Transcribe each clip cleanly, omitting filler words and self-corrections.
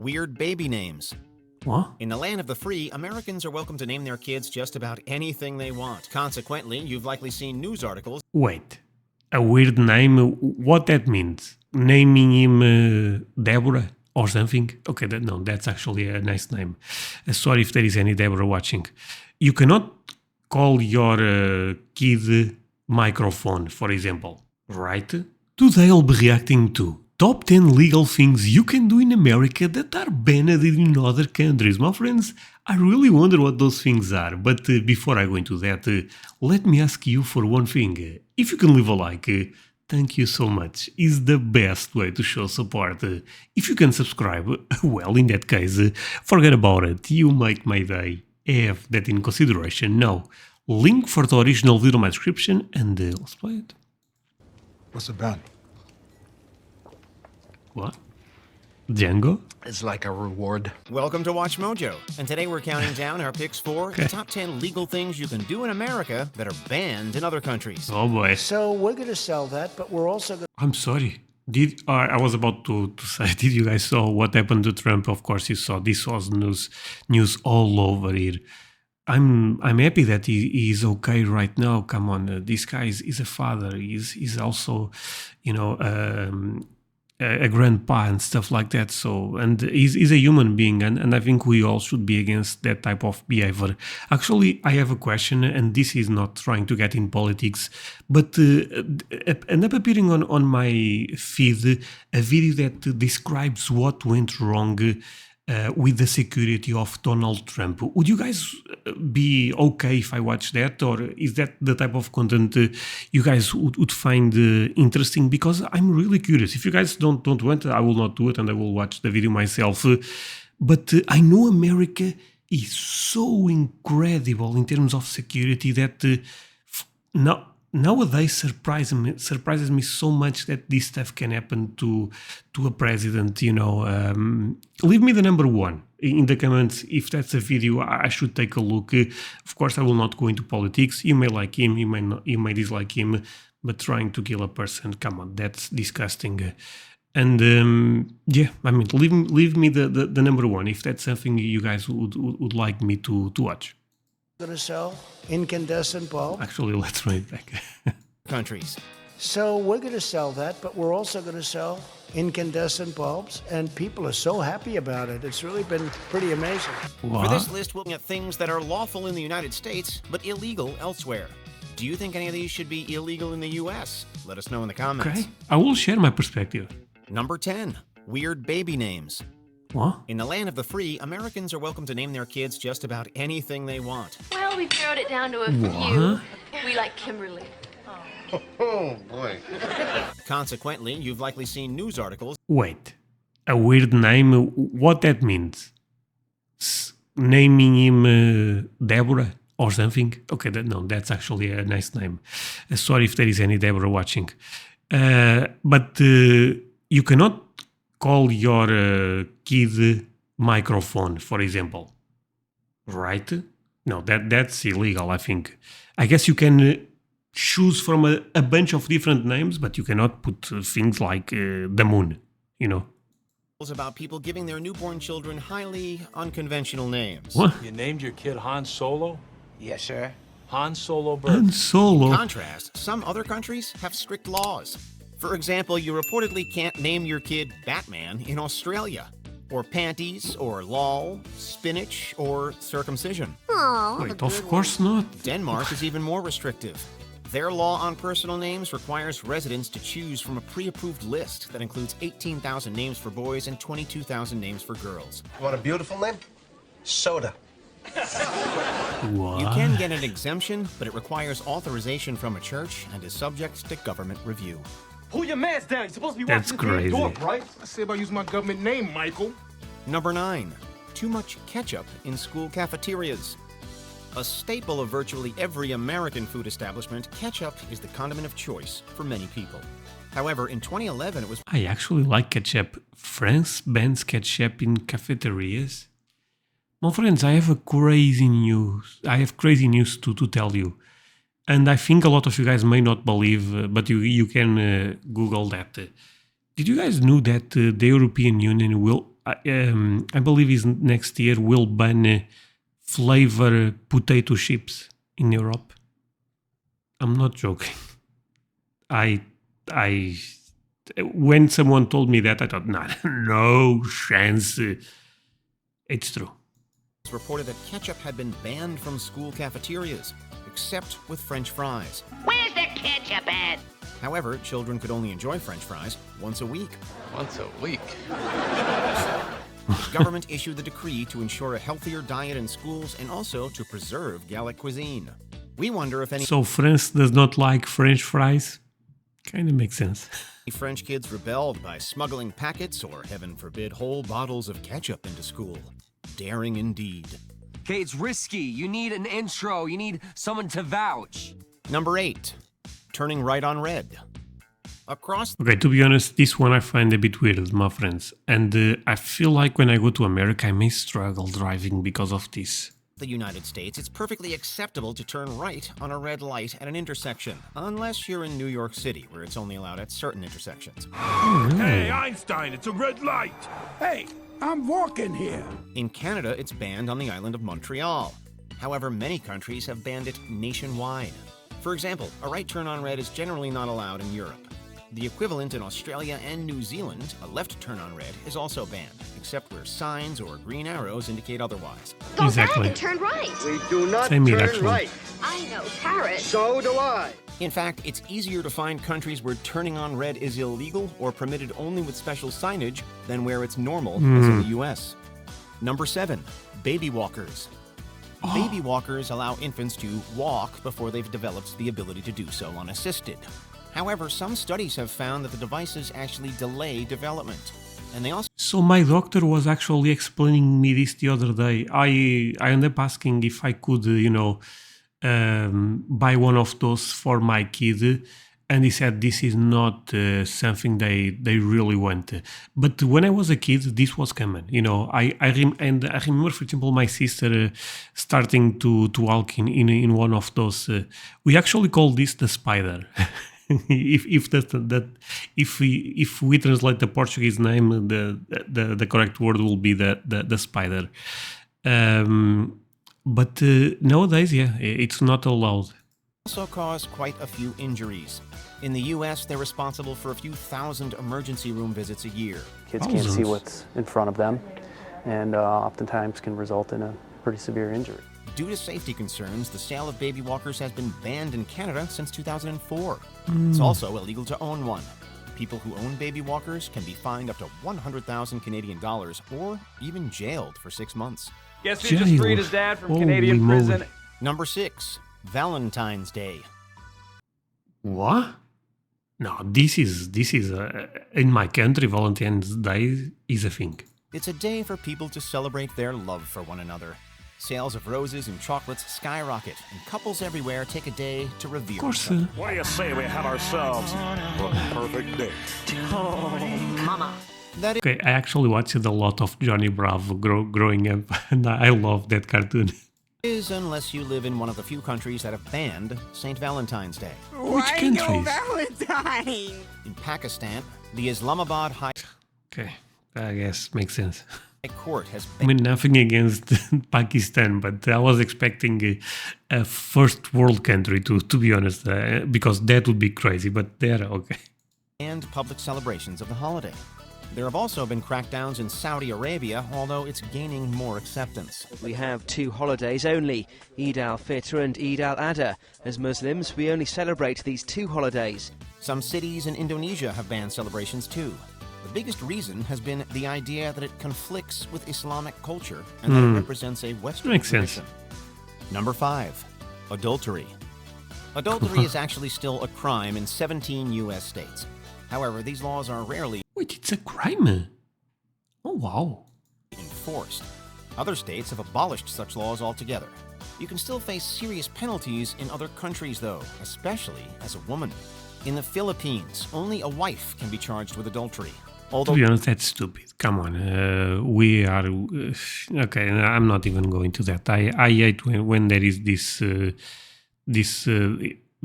Weird baby names. What? In the land of the free, Americans are welcome to name their kids just about anything they want. Consequently, you've likely seen news articles. Wait. A weird name? What that means? Naming him Deborah or something? Okay, no, that's actually a nice name. Sorry if there is any Deborah watching. You cannot call your kid microphone, for example, right? Today I'll be reacting to top 10 legal things you can do in America that are banned in other countries. My friends, I really wonder what those things are. But before I go into that, let me ask you for one thing. If you can leave a like, thank you so much. It's the best way to show support. If you can subscribe, well, in that case, forget about it. You make my day. Have that in consideration. Now, link for the original video in my description and let's play it. What's it been? What? Django? It's like a reward. Welcome to Watch Mojo, and today we're counting down our picks for the top 10 legal things you can do in America that are banned in other countries. Oh boy. So we're going to sell that, but we're also going I'm sorry. I was about to say, did you guys saw what happened to Trump? Of course you saw. This was news all over here. I'm happy that he is okay right now. Come on, this guy is a father. He's also, you know, a grandpa and stuff like that. So, and he's a human being, and I think we all should be against that type of behavior. Actually, I have a question, and this is not trying to get in politics, but end up appearing on my feed a video that describes what went wrong with the security of Donald Trump. Would you guys be okay if I watch that, or is that the type of content you guys would find interesting? Because I'm really curious. If you guys don't want, I will not do it and I will watch the video myself. But I know America is so incredible in terms of security that nowadays surprises me so much that this stuff can happen to a president. You know, leave me the number one in the comments if that's a video I should take a look. Of course, I will not go into politics. You may like him, you may dislike him, but trying to kill a person, come on, that's disgusting. And yeah, I mean, leave me the number one if that's something you guys would like me to watch. to sell incandescent bulbs. Actually, let's run it back. Countries. So we're going to sell that, but we're also going to sell incandescent bulbs, and people are so happy about it. It's really been pretty amazing. For this list, we'll look at things that are lawful in the United States, but illegal elsewhere. Do you think any of these should be illegal in the U.S.? Let us know in the comments. Okay, I will share my perspective. Number 10. Weird baby names. What? In the land of the free, Americans are welcome to name their kids just about anything they want. Well, we've narrowed it down to a few. We like Kimberly. Oh, boy. Consequently, you've likely seen news articles. Wait, a weird name? What that means? Naming him Deborah or something? Okay, no, that's actually a nice name. Sorry if there is any Deborah watching. But you cannot call your kid microphone, for example, right? No, that's illegal, I think. I guess you can choose from a bunch of different names, but you cannot put things like the moon, you know? About people giving their newborn children highly unconventional names. What? You named your kid Han Solo? Yes, sir. Han Solo Bird. Han Solo. In contrast, some other countries have strict laws. For example, you reportedly can't name your kid Batman in Australia, or panties, or lol, spinach, or circumcision. Wait, of course not. Denmark is even more restrictive. Their law on personal names requires residents to choose from a pre-approved list that includes 18,000 names for boys and 22,000 names for girls. You want a beautiful name? Soda. What? You can get an exemption, but it requires authorization from a church and is subject to government review. Pull your mask down. You're supposed to be That's watching the crazy. door, right? I say about using my government name, Michael. Number 9. Too much ketchup in school cafeterias. A staple of virtually every American food establishment, ketchup is the condiment of choice for many people. However, in 2011, it was... I actually like ketchup. France bans ketchup in cafeterias. My friends, I have crazy news to tell you. And I think a lot of you guys may not believe, but you can Google that. Did you guys know that the European Union will I believe is next year will ban flavor potato chips in Europe. I'm not joking. I when someone told me that, I thought, nah, no chance. It's true. It's reported that ketchup had been banned from school cafeterias, except with French fries. Where's the ketchup at? However, children could only enjoy French fries once a week. Once a week. The government issued the decree to ensure a healthier diet in schools and also to preserve Gallic cuisine. We wonder if any So France does not like French fries? Kind of makes sense. French kids rebelled by smuggling packets or, heaven forbid, whole bottles of ketchup into school. Daring indeed. Okay, it's risky. You need an intro. You need someone to vouch. Number 8. Turning right on red. Across Okay, to be honest, this one I find a bit weird, my friends. And I feel like when I go to America, I may struggle driving because of this. the United States, it's perfectly acceptable to turn right on a red light at an intersection, unless you're in New York City, where it's only allowed at certain intersections. Hey, Einstein, it's a red light. Hey, I'm walking here. In Canada, it's banned on the island of Montreal. However, many countries have banned it nationwide. For example, a right turn on red is generally not allowed in Europe. The equivalent in Australia and New Zealand, a left turn on red, is also banned, except where signs or green arrows indicate otherwise. Go Exactly. back and turn right. We do not Same here, turn actually. right. I know, carrot. So do I. In fact, it's easier to find countries where turning on red is illegal or permitted only with special signage than where it's normal, as in the US. Number 7, baby walkers. Baby walkers allow infants to walk before they've developed the ability to do so unassisted. However, some studies have found that the devices actually delay development. And they also So my doctor was actually explaining me this the other day. I ended up asking if I could, buy one of those for my kid, and he said this is not something they really want. But when I was a kid, this was common. I remember, for example, my sister starting to walk in one of those. We actually call this the spider. If we translate the Portuguese name, the correct word will be the spider. But nowadays, yeah, it's not allowed. also cause quite a few injuries. In the US, they're responsible for a few thousand emergency room visits a year. Kids can't see what's in front of them, and oftentimes can result in a pretty severe injury. Due to safety concerns, the sale of baby walkers has been banned in Canada since 2004. It's also illegal to own one. People who own baby walkers can be fined up to 100,000 Canadian dollars or even jailed for 6 months. Guess who just freed his dad from Canadian Holy moly. prison? Number 6, Valentine's Day. What? No, this is in my country. Valentine's Day is a thing. It's a day for people to celebrate their love for one another. Sales of roses and chocolates skyrocket, and couples everywhere take a day to revere. Of course. each other. What do you say we have ourselves a perfect day? That Okay, I actually watched a lot of Johnny Bravo growing up, and I love that cartoon. is unless you live in one of the few countries that have banned St. Valentine's Day. Which countries? Valentine? In Pakistan, the Islamabad High Okay, I guess makes sense. Court has I mean, nothing against Pakistan, but I was expecting a first world country to be honest, because that would be crazy. But they're okay. banned public celebrations of the holiday. There have also been crackdowns in Saudi Arabia, although it's gaining more acceptance. We have 2 holidays only, Eid al-Fitr and Eid al-Adha. As Muslims, we only celebrate these 2 holidays. Some cities in Indonesia have banned celebrations too. The biggest reason has been the idea that it conflicts with Islamic culture and that it represents a Western Makes sense. tradition. Number 5, adultery. Adultery is actually still a crime in 17 U.S. states. However, these laws are rarely Wait, it's a crime? Oh wow! enforced. Other states have abolished such laws altogether. You can still face serious penalties in other countries, though, especially as a woman. In the Philippines, only a wife can be charged with adultery. To Although be honest, that's stupid. Come on, we are okay. I'm not even going to that. I hate when there is this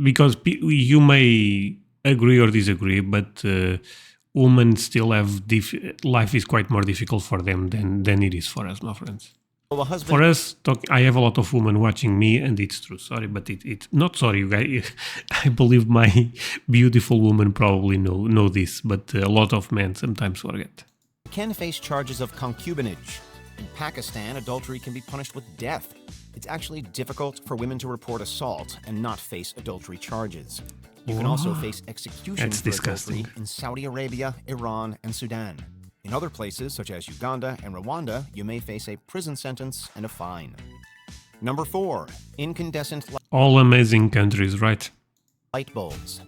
because you may agree or disagree, but women still have life is quite more difficult for them than it is for us, my friends. Well, a husband. For us, I have a lot of women watching me, and it's true. Sorry, but it's not sorry, you guys. I believe my beautiful women probably know this, but a lot of men sometimes forget. Can face charges of concubinage. In Pakistan, adultery can be punished with death. It's actually difficult for women to report assault and not face adultery charges. You can also face execution for adultery in Saudi Arabia, Iran, and Sudan. In other places, such as Uganda and Rwanda, you may face a prison sentence and a fine. Number 4, incandescent all amazing countries, right? light bulbs.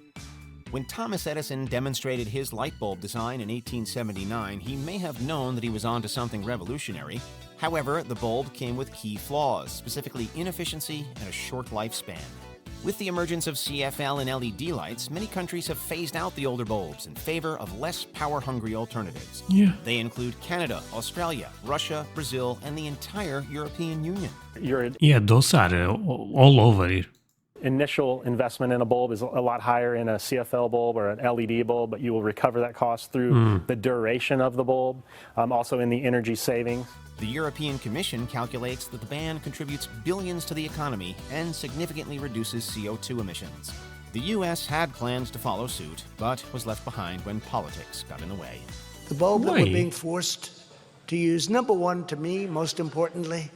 When Thomas Edison demonstrated his light bulb design in 1879, he may have known that he was onto something revolutionary. However, the bulb came with key flaws, specifically inefficiency and a short lifespan. With the emergence of CFL and LED lights, many countries have phased out the older bulbs in favor of less power-hungry alternatives. Yeah. They include Canada, Australia, Russia, Brazil, and the entire European Union. Yeah, those are all over here. Initial investment in a bulb is a lot higher in a CFL bulb or an LED bulb, but you will recover that cost through the duration of the bulb, also in the energy savings. The European Commission calculates that the ban contributes billions to the economy and significantly reduces CO2 emissions. The U.S. had plans to follow suit, but was left behind when politics got in the way. The bulb that we're being forced to use, number one to me, most importantly,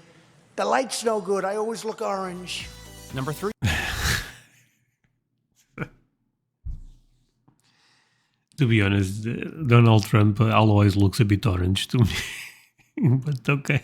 the light's no good. I always look orange. Number 3. To be honest, Donald Trump always looks a bit orange to me. But okay.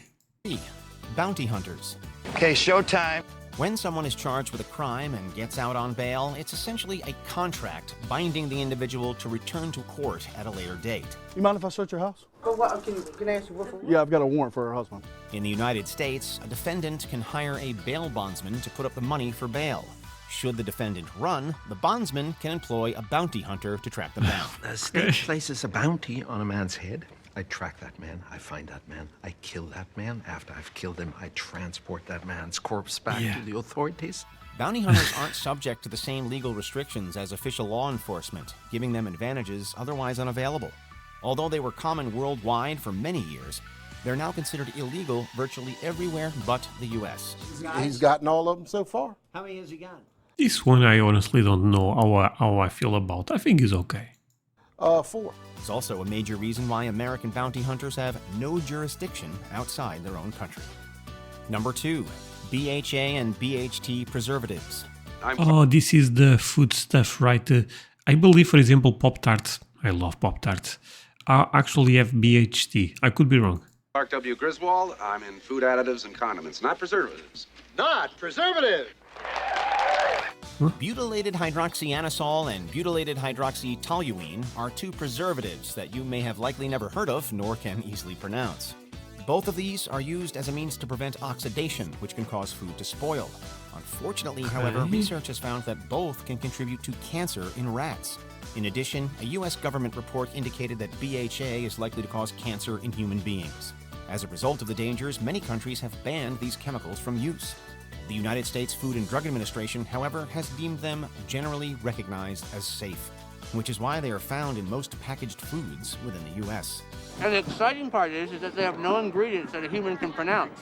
Bounty hunters. Okay, showtime. When someone is charged with a crime and gets out on bail, it's essentially a contract binding the individual to return to court at a later date. You mind if I search your house? Oh, what? Can I ask you what for? Yeah, I've got a warrant for her husband. In the United States, a defendant can hire a bail bondsman to put up the money for bail. Should the defendant run, the bondsman can employ a bounty hunter to track them down. The state places a bounty on a man's head. I track that man, I find that man, I kill that man. After I've killed him, I transport that man's corpse back to the authorities. Bounty hunters aren't subject to the same legal restrictions as official law enforcement, giving them advantages otherwise unavailable. Although they were common worldwide for many years, they're now considered illegal virtually everywhere but the U.S. He's gotten all of them so far. How many has he got? This one I honestly don't know how I feel about. I think it's okay. 4. It's also a major reason why American bounty hunters have no jurisdiction outside their own country. Number 2, BHA and BHT preservatives. Oh, this is the food stuff, right? I believe, for example, Pop-Tarts. I love Pop-Tarts. Actually have BHT. I could be wrong. Mark W. Griswold. I'm in food additives and condiments, not preservatives. Not preservative. Butylated hydroxyanisole and butylated hydroxytoluene are 2 preservatives that you may have likely never heard of nor can easily pronounce. Both of these are used as a means to prevent oxidation, which can cause food to spoil. Unfortunately, however, research has found that both can contribute to cancer in rats. In addition, a U.S. government report indicated that BHA is likely to cause cancer in human beings. As a result of the dangers, many countries have banned these chemicals from use. The United States Food and Drug Administration, however, has deemed them generally recognized as safe, which is why they are found in most packaged foods within the U.S. And the exciting part is that they have no ingredients that a human can pronounce.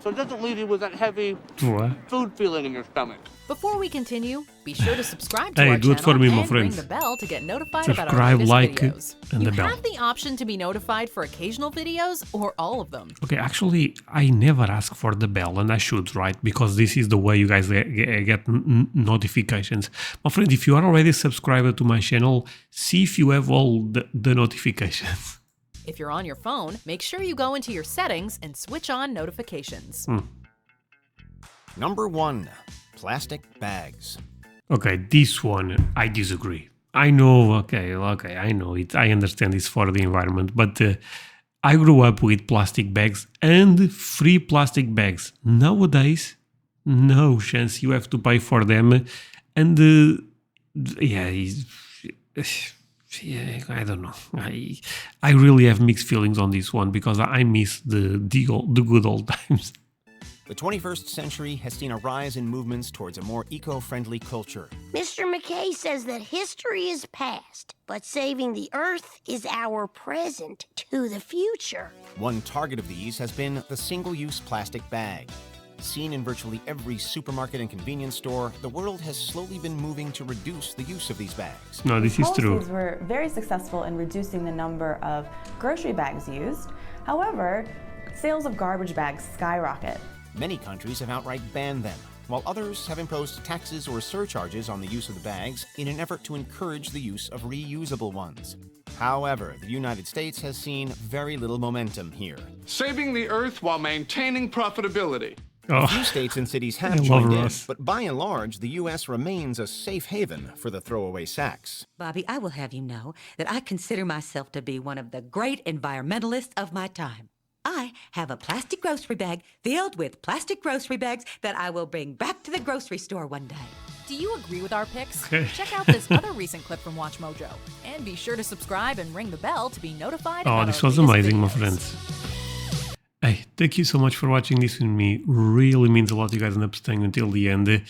So it doesn't leave you with that heavy food feeling in your stomach. Before we continue, be sure to subscribe to our do it channel for me, my and ring friends. the bell to get notified Subscribe, about our latest like, videos. and You the bell. have the option to be notified for occasional videos or all of them. Okay, actually, I never ask for the bell, and I should, right? Because this is the way you guys get notifications. My friend, if you are already a subscriber to my channel, see if you have all the notifications. If you're on your phone, make sure you go into your settings and switch on notifications. Number 1, plastic bags. Okay, this one, I disagree. I know, okay, I know it. I understand it's for the environment, but I grew up with plastic bags and free plastic bags. Nowadays, no chance. You have to pay for them. And yeah, I don't know. I really have mixed feelings on this one because I miss the good old times. The 21st century has seen a rise in movements towards a more eco-friendly culture. Mr. McKay says that history is past, but saving the Earth is our present to the future. One target of these has been the single-use plastic bag. Seen in virtually every supermarket and convenience store, the world has slowly been moving to reduce the use of these bags. No, this is true. Policies were very successful in reducing the number of grocery bags used. However, sales of garbage bags skyrocket. Many countries have outright banned them, while others have imposed taxes or surcharges on the use of the bags in an effort to encourage the use of reusable ones. However, the United States has seen very little momentum here. Saving the Earth while maintaining profitability. A few states and cities have joined in, but by and large, the U.S. remains a safe haven for the throwaway sacks. Bobby, I will have you know that I consider myself to be one of the great environmentalists of my time. I have a plastic grocery bag filled with plastic grocery bags that I will bring back to the grocery store one day. Do you agree with our picks? Okay. Check out this other recent clip from Watch Mojo. And be sure to subscribe and ring the bell to be notified about this our was latest amazing, my videos. friends. Hey, thank you so much for watching this with me. Really means a lot. You guys end up staying until the end.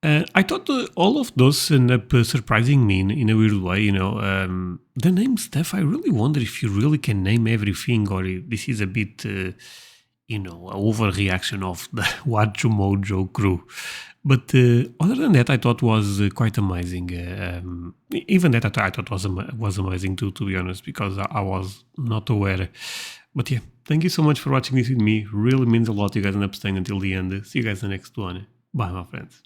I thought all of those end up surprising me in a weird way, you know. The name stuff, I really wonder if you really can name everything, or if this is a bit, you know, an overreaction of the Watch Mojo crew. But other than that, I thought was quite amazing. Even that I thought was amazing too, to be honest, because I was not aware. But yeah, thank you so much for watching this with me. Really means a lot. You guys end up staying until the end. See you guys in the next one. Bye, my friends.